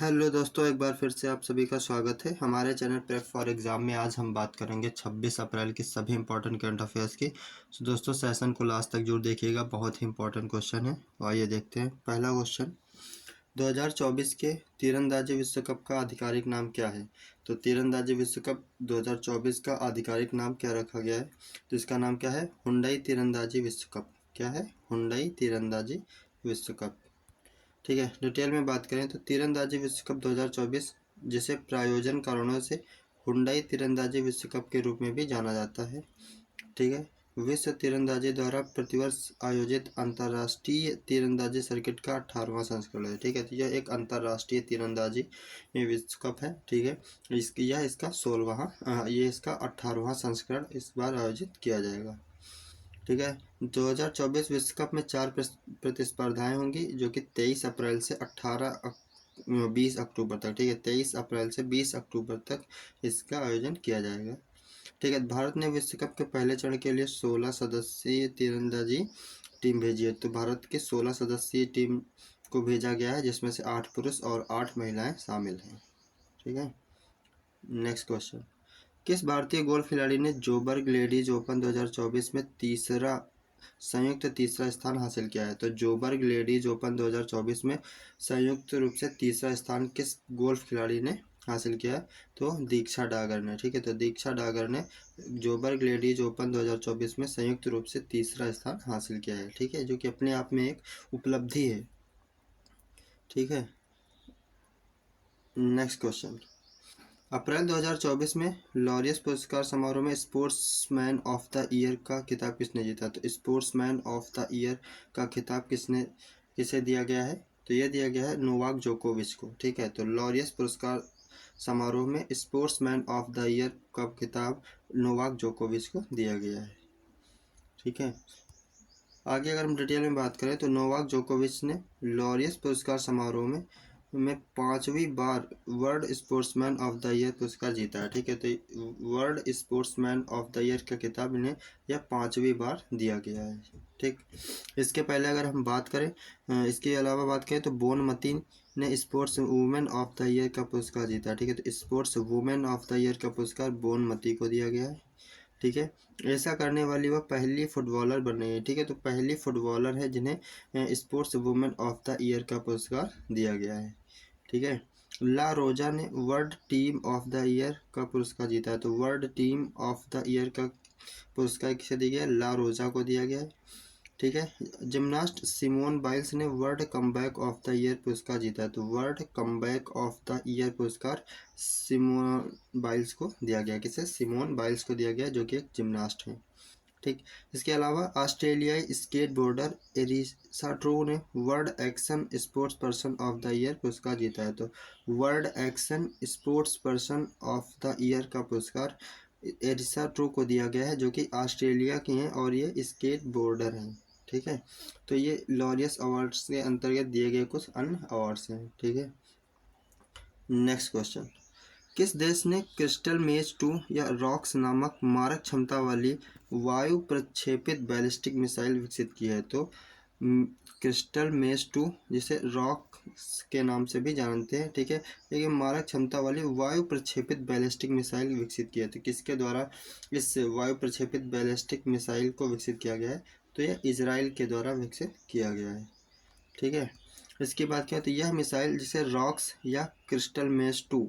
Hello दोस्तों, एक बार फिर से आप सभी का स्वागत है हमारे चैनल प्रेप फॉर एग्ज़ाम में। आज हम बात करेंगे 26 अप्रैल की सभी इंपॉर्टेंट करंट अफेयर्स की। तो दोस्तों सेशन को लास्ट तक जरूर देखिएगा, बहुत ही इंपॉर्टेंट क्वेश्चन है। तो आइए देखते हैं। पहला क्वेश्चन, 2024 के तीरंदाजी विश्व कप का आधिकारिक नाम क्या है? तो तीरंदाजी विश्व कप 2024 का आधिकारिक नाम क्या रखा गया है? तो इसका नाम क्या है? हुंडई तीरंदाजी विश्व कप। क्या है? हुंडई तीरंदाजी विश्व कप। ठीक है, डिटेल में बात करें तो तीरंदाजी विश्व कप 2024 जिसे प्रायोजन कारणों से हुंडई तीरंदाजी विश्व कप के रूप में भी जाना जाता है। ठीक है, विश्व तीरंदाजी द्वारा प्रतिवर्ष आयोजित अंतर्राष्ट्रीय तीरंदाजी सर्किट का 18वां संस्करण है। ठीक है, तो यह एक अंतर्राष्ट्रीय तीरंदाजी विश्व कप है। ठीक है, इसका 16वां ये इसका 18वां संस्करण इस बार आयोजित किया जाएगा। ठीक है, 2024 विश्व कप में 4 प्रतिस्पर्धाएं होंगी जो कि 23 अप्रैल से 20 अक्टूबर तक। ठीक है, 23 अप्रैल से 20 अक्टूबर तक इसका आयोजन किया जाएगा। ठीक है, भारत ने विश्व कप के पहले चरण के लिए 16 सदस्यीय तीरंदाजी टीम भेजी है। तो भारत के 16 सदस्यीय टीम को भेजा गया है जिसमें से 8 पुरुष और 8 महिलाएं शामिल हैं। ठीक है, नेक्स्ट क्वेश्चन, किस भारतीय गोल्फ खिलाड़ी ने जोबर्ग लेडीज ओपन 2024 में संयुक्त तीसरा स्थान हासिल किया है? तो जोबर्ग लेडीज ओपन 2024 में संयुक्त रूप से तीसरा स्थान किस गोल्फ खिलाड़ी ने हासिल किया है? तो दीक्षा डागर ने। ठीक है, तो दीक्षा डागर ने जोबर्ग लेडीज ओपन 2024 में संयुक्त रूप से तीसरा स्थान हासिल किया है। ठीक है, जो कि अपने आप में एक उपलब्धि है। ठीक है, नेक्स्ट क्वेश्चन, अप्रैल 2024 में लॉरियस पुरस्कार समारोह में स्पोर्ट्समैन ऑफ द ईयर का खिताब किसने जीता? तो स्पोर्ट्समैन ऑफ द ईयर का खिताब किसे दिया गया है? तो यह दिया गया है नोवाक जोकोविच को। ठीक है, तो लॉरियस पुरस्कार समारोह में स्पोर्ट्समैन ऑफ द ईयर का खिताब नोवाक जोकोविच को दिया गया है। ठीक है, आगे अगर हम डिटेल में बात करें तो नोवाक जोकोविच ने लॉरियस पुरस्कार समारोह में 5वीं बार world sportsman of the year पुरस्कार जीता है। ठीक है, तो world sportsman of the year का खिताब इन्हें यह 5वीं बार दिया गया है। ठीक, इसके पहले अगर हम बात करें, इसके अलावा बात करें तो बोनमती ने sports women of the year का पुरस्कार जीता है। ठीक है, तो sports women of the year का पुरस्कार बोनमती को दिया गया है। ठीक है, ऐसा करने वाली वह पहली फुटबॉलर बन रही है। ठीक है, तो पहली फुटबॉलर है जिन्हें sports women of the year का पुरस्कार दिया गया है। ठीक है, ला रोजा ने world team of the year का पुरस्कार जीता है। तो world team of the year का पुरस्कार किसे दिया गया? ला रोजा को दिया गया है। ठीक है, जिमनास्ट सिमोन बाइल्स ने world comeback of the year पुरस्कार जीता है। तो world comeback of the year पुरस्कार सिमोन बाइल्स को दिया गया। किसे? सिमोन बाइल्स को दिया गया, जो कि एक जिमनास्ट है। ठीक, इसके अलावा ऑस्ट्रेलियाई स्केट बोर्डर एरिसा ट्रू ने world action sports person of the year पुरस्कार जीता है। तो world action sports person of the year का पुरस्कार एरिसा ट्रू को दिया गया है, जो कि ऑस्ट्रेलिया की हैं और ये स्केट बोर्डर हैं। ठीक है, तो ये लॉरियस अवार्ड्स के अंतर्गत दिए गए कुछ अन्य अवार्ड्स हैं। ठीक है, नेक्स्ट क्वेश्चन, किस देश ने क्रिस्टल मेज 2 या रॉक्स नामक मारक क्षमता वाली वायु प्रक्षेपित बैलिस्टिक मिसाइल विकसित की है? तो क्रिस्टल मेज 2 जिसे रॉक के नाम से भी जानते हैं। ठीक है, लेकिन मारक क्षमता वाली वायु प्रक्षेपित बैलिस्टिक मिसाइल विकसित किया है। तो किसके द्वारा इस वायु प्रक्षेपित बैलिस्टिक मिसाइल को विकसित किया गया है? तो यह इजराइल के द्वारा विकसित किया गया है। ठीक है, इसकी बात करें तो यह मिसाइल जिसे रॉक्स या क्रिस्टल मेज 2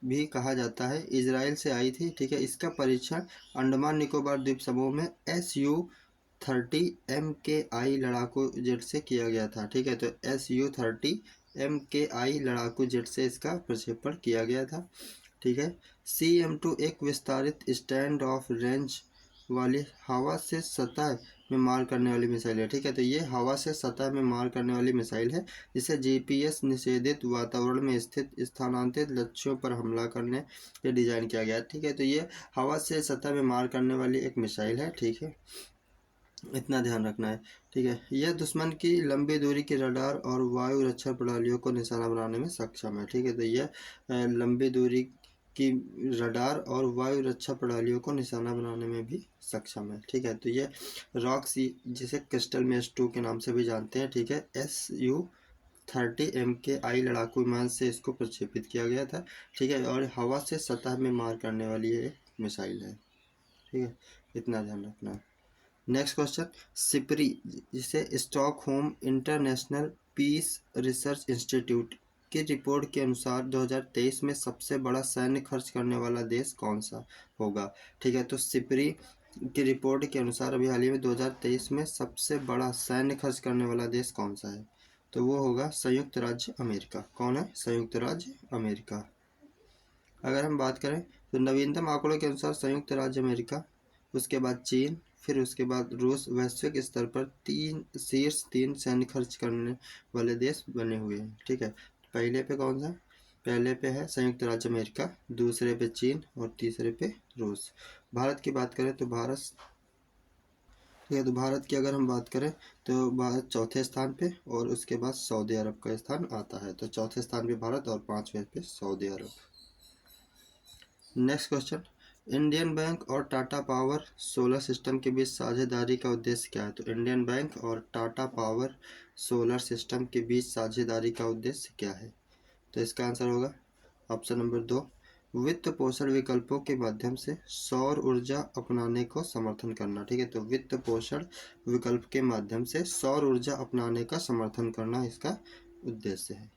भी कहा जाता है, इजराइल से आई थी। ठीक है, इसका परीक्षण अंडमान निकोबार द्वीप समूह में SU-30 MKI लड़ाकू जेट से किया गया था। ठीक है, तो SU-30 MKI लड़ाकू जेट से इसका प्रक्षेपण किया गया था। ठीक है, CM-2 एक विस्तारित स्टैंड ऑफ रेंज वाली हवा से सतह में मार करने वाली मिसाइल है। ठीक है, तो ये हवा से सतह में मार करने वाली मिसाइल है जिसे GPS निषेधित वातावरण में स्थित स्थानांतरित लक्ष्यों पर हमला करने के डिजाइन किया गया है। ठीक है, तो ये हवा से सतह में मार करने वाली एक मिसाइल है। ठीक है, इतना ध्यान रखना है। ठीक है, यह दुश्मन की लंबी दूरी की रडार और वायु रक्षा प्रणालियों को निशाना बनाने में सक्षम है। ठीक है, तो यह लंबी दूरी की रडार और वायु रक्षा प्रणालियों को निशाना बनाने में भी सक्षम है। ठीक है, तो यह रॉक्स जिसे क्रिस्टल मेज 2 के नाम से भी जानते हैं। ठीक है, SU 30 MKI लड़ाकू विमान से इसको प्रक्षेपित किया गया था। ठीक है, और हवा से सतह में मार करने वाली ये एक मिसाइल है। ठीक है, इतना ध्यान रखना। नेक्स्ट क्वेश्चन, सिपरी जिसे Stockholm International Peace Research Institute की रिपोर्ट के अनुसार 2023 में सबसे बड़ा सैन्य खर्च करने वाला देश कौन सा होगा। ठीक है, तो सिपरी की रिपोर्ट के अनुसार अभी हाल ही में 2023 में सबसे बड़ा सैन्य खर्च करने वाला देश कौन सा है, तो वो होगा संयुक्त राज्य अमेरिका। कौन है? संयुक्त राज्य अमेरिका। अगर हम बात करें तो नवीनतम आंकड़ों के अनुसार संयुक्त राज्य अमेरिका, उसके बाद चीन, फिर उसके बाद रूस वैश्विक स्तर पर शीर्ष 3 सैन्य खर्च करने वाले देश बने हुए हैं। ठीक है, पहले पे कौन सा? पहले पे है संयुक्त राज्य अमेरिका, दूसरे पे चीन और तीसरे पे रूस। भारत की बात करें तो भारत, ठीक है, तो भारत की अगर हम बात करें तो भारत चौथे स्थान पे और उसके बाद सऊदी अरब का स्थान आता है। तो चौथे स्थान पे भारत और 5वें पे सऊदी अरब। नेक्स्ट क्वेश्चन, इंडियन बैंक और टाटा पावर सोलर सिस्टम के बीच साझेदारी का उद्देश्य क्या है। तो इंडियन बैंक और टाटा पावर सोलर सिस्टम के बीच साझेदारी का उद्देश्य क्या है, तो इसका आंसर होगा ऑप्शन नंबर 2, वित्त पोषण विकल्पों के माध्यम से सौर ऊर्जा अपनाने को समर्थन करना। ठीक है, तो वित्त पोषण विकल्प के माध्यम से सौर ऊर्जा अपनाने का समर्थन करना इसका उद्देश्य है।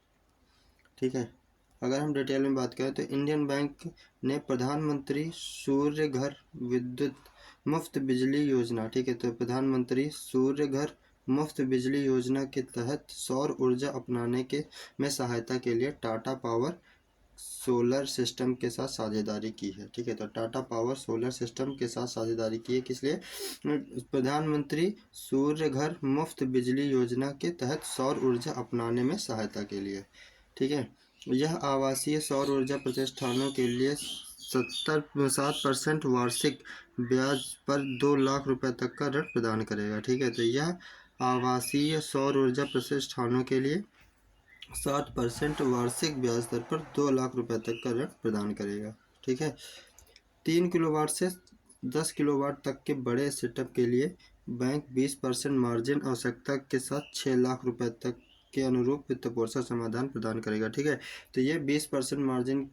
ठीक है, अगर हम डिटेल में बात करें तो इंडियन बैंक ने प्रधानमंत्री सूर्य घर विद्युत मुफ्त बिजली योजना, ठीक है, तो प्रधानमंत्री सूर्य घर मुफ्त बिजली योजना के तहत सौर ऊर्जा अपनाने के में सहायता के लिए टाटा पावर सोलर सिस्टम के साथ साझेदारी की है। ठीक है, तो टाटा पावर सोलर सिस्टम के साथ साझेदारी की है, किस लिए? प्रधानमंत्री सूर्य घर मुफ्त बिजली योजना के तहत सौर ऊर्जा अपनाने में सहायता के लिए। ठीक है, यह आवासीय सौर ऊर्जा प्रतिष्ठानों के लिए 7% वार्षिक ब्याज पर 2 लाख रुपए तक का ऋण प्रदान करेगा। ठीक है, तो यह आवासीय सौर ऊर्जा प्रतिष्ठानों के लिए 7% वार्षिक ब्याज दर पर 2 लाख रुपए तक का ऋण प्रदान करेगा। ठीक है, 3 किलोवाट से 10 किलोवाट तक के बड़े सेटअप के लिए बैंक 20% मार्जिन आवश्यकता के साथ 6 लाख रुपए तक के अनुरूप वित्त पोषण समाधान प्रदान करेगा। ठीक है, तो ये 20% मार्जिन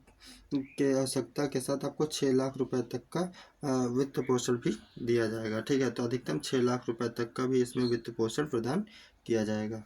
के आवश्यकता के साथ आपको 6 लाख रुपए तक का वित्त पोषण भी दिया जाएगा। ठीक है, तो अधिकतम 6 लाख रुपए तक का भी इसमें वित्त पोषण प्रदान किया जाएगा।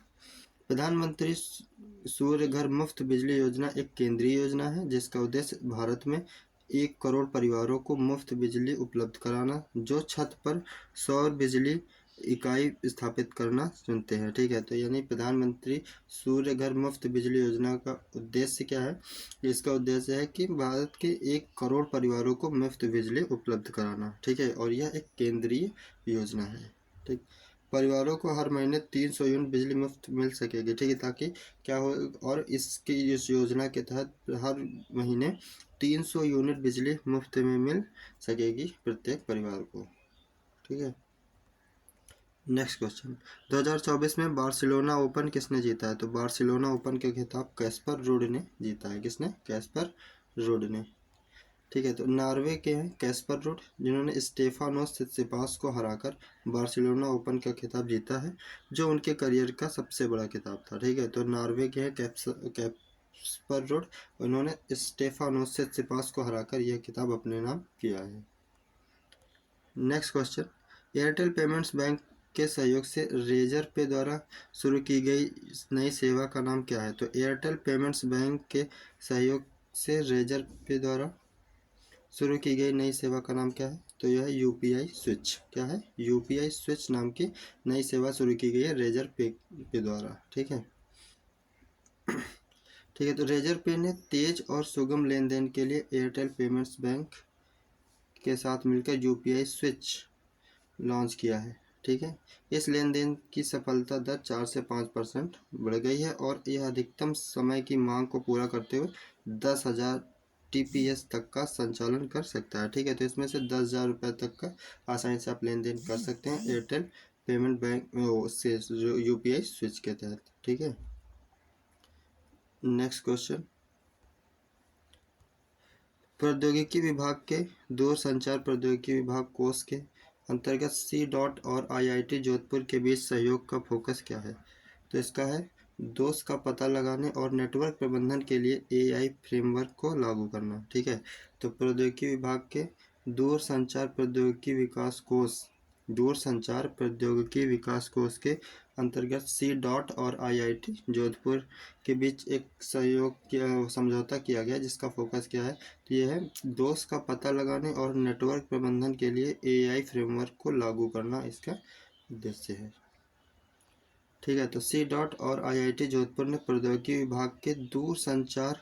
प्रधानमंत्री सूर्य घर मुफ्त बिजली योजना एक केंद्रीय योजना है जिसका उद्देश्य भारत में 1 करोड़ परिवारों को मुफ्त बिजली उपलब्ध कराना जो छत पर सौर बिजली इकाई स्थापित करना चुनते हैं। ठीक है, तो यानी प्रधानमंत्री सूर्य घर मुफ्त बिजली योजना का उद्देश्य क्या है? इसका उद्देश्य है कि भारत के 1 करोड़ परिवारों को मुफ्त बिजली उपलब्ध कराना। ठीक है, और यह एक केंद्रीय योजना है। ठीक, परिवारों को हर महीने 300 यूनिट बिजली मुफ्त मिल सकेगी। ठीक है, ताकि क्या हो, और इसकी इस योजना के तहत हर महीने 300 यूनिट बिजली मुफ्त में मिल सकेगी प्रत्येक परिवार को। ठीक है, नेक्स्ट क्वेश्चन, 2024 में बार्सिलोना ओपन किसने जीता है? तो बार्सिलोना ओपन के खिताब कैस्पर रूड ने जीता है। किसने? कैस्पर रूड ने। ठीक है, तो नॉर्वे के हैं कैस्पर रूड जिन्होंने स्टेफानोस सित्सिपास को हराकर बार्सिलोना ओपन का खिताब जीता है जो उनके करियर का सबसे बड़ा खिताब था। ठीक है, तो नॉर्वे के हैं कैस्पर रूड, उन्होंने स्टेफानोस सित्सिपास को हराकर यह खिताब अपने नाम किया है। Next question, Airtel payments bank के सहयोग से रेजर पे द्वारा शुरू की गई नई सेवा का नाम क्या है? तो एयरटेल पेमेंट्स बैंक के सहयोग से रेजर पे द्वारा शुरू की गई नई सेवा का नाम क्या है? तो यह है यूपीआई स्विच। क्या है? यूपीआई स्विच नाम की नई सेवा शुरू की गई है रेजर पे के द्वारा। ठीक है, ठीक है, तो रेजर पे ने तेज और सुगम लेन देन के लिए एयरटेल पेमेंट्स बैंक के साथ मिलकर यूपीआई स्विच लॉन्च किया है। ठीक है, इस लेन देन की सफलता दर 4 से 5% बढ़ गई है और यह अधिकतम समय की मांग को पूरा करते हुए 10,000 टीपीएस तक का संचालन कर सकता है। ठीक है, तो इसमें से 10,000 रुपये तक का आसानी से आप लेन देन कर सकते हैं एयरटेल पेमेंट बैंक से यूपीआई स्विच के तहत। ठीक है, नेक्स्ट क्वेश्चन, प्रौद्योगिकी विभाग के दूरसंचार प्रौद्योगिकी विभाग कोष के अंतर्गत सी डॉट और आईआईटी जोधपुर के बीच सहयोग का फोकस क्या है? तो इसका है दोष का पता लगाने और नेटवर्क प्रबंधन के लिए एआई फ्रेमवर्क को लागू करना। ठीक है, तो प्रौद्योगिकी विभाग के दूरसंचार प्रौद्योगिकी विकास कोष के अंतर्गत सी.डॉट और आईआईटी जोधपुर के बीच एक समझौता किया गया, जिसका फोकस क्या है, तो ये है दोष का पता लगाने और नेटवर्क प्रबंधन के लिए एआई फ्रेमवर्क को लागू करना इसका उद्देश्य है। ठीक है, तो सी.डॉट और आईआईटी जोधपुर ने प्रौद्योगिकी विभाग के दूरसंचार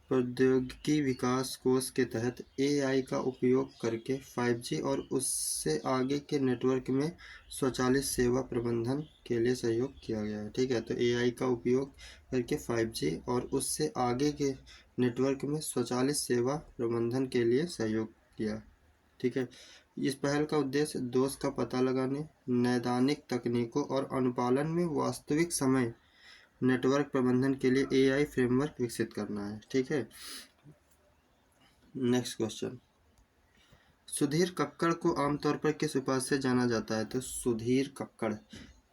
प्रौद्योगिकी विकास कोष के तहत एआई का उपयोग करके 5G और उससे आगे के नेटवर्क में स्वचालित सेवा प्रबंधन के लिए सहयोग किया गया है। ठीक है, तो एआई का उपयोग करके 5G और उससे आगे के नेटवर्क में स्वचालित सेवा प्रबंधन के लिए सहयोग किया। ठीक है, इस पहल का उद्देश्य दोष का पता लगाने, नैदानिक तकनीकों और अनुपालन में वास्तविक समय नेटवर्क प्रबंधन के लिए एआई फ्रेमवर्क विकसित करना है। ठीक है, नेक्स्ट क्वेश्चन, सुधीर कक्कड़ को आमतौर पर किस उपाधि से जाना जाता है? तो सुधीर कक्कड़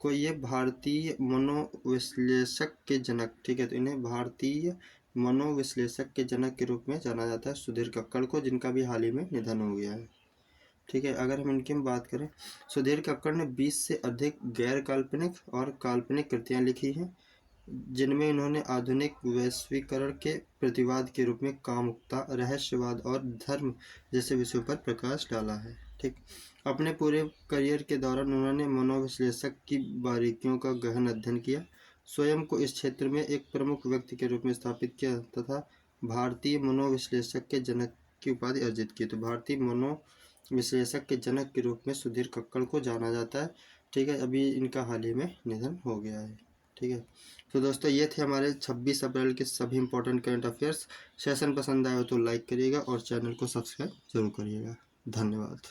को ये भारतीय मनोविश्लेषक के जनक, ठीक है, तो इन्हें भारतीय मनोविश्लेषक के जनक के रूप में जाना जाता है सुधीर कक्कड़ को, जिनका भी हाल ही में निधन हो गया है। ठीक है, अगर हम इनकी बात करें, सुधीर कक्कड़ ने 20 से अधिक गैर काल्पनिक और काल्पनिक कृतियां लिखी हैं, जिनमें इन्होंने आधुनिक वैश्वीकरण के प्रतिवाद के रूप में कामुकता, रहस्यवाद और धर्म जैसे विषयों पर प्रकाश डाला है। ठीक, अपने पूरे करियर के दौरान उन्होंने मनोविश्लेषक की बारीकियों का गहन अध्ययन किया, स्वयं को इस क्षेत्र में एक प्रमुख व्यक्ति के रूप में स्थापित किया तथा भारतीय मनोविश्लेषक के जनक की उपाधि अर्जित की। तो भारतीय मनोविश्लेषक के जनक के रूप में सुधीर कक्कड़ को जाना जाता है। ठीक है, अभी इनका हाल ही में निधन हो गया है। ठीक है, तो दोस्तों ये थे हमारे 26 अप्रैल के सभी इंपॉर्टेंट करंट अफेयर्स। सेशन पसंद आया हो तो लाइक करिएगा और चैनल को सब्सक्राइब जरूर करिएगा। धन्यवाद।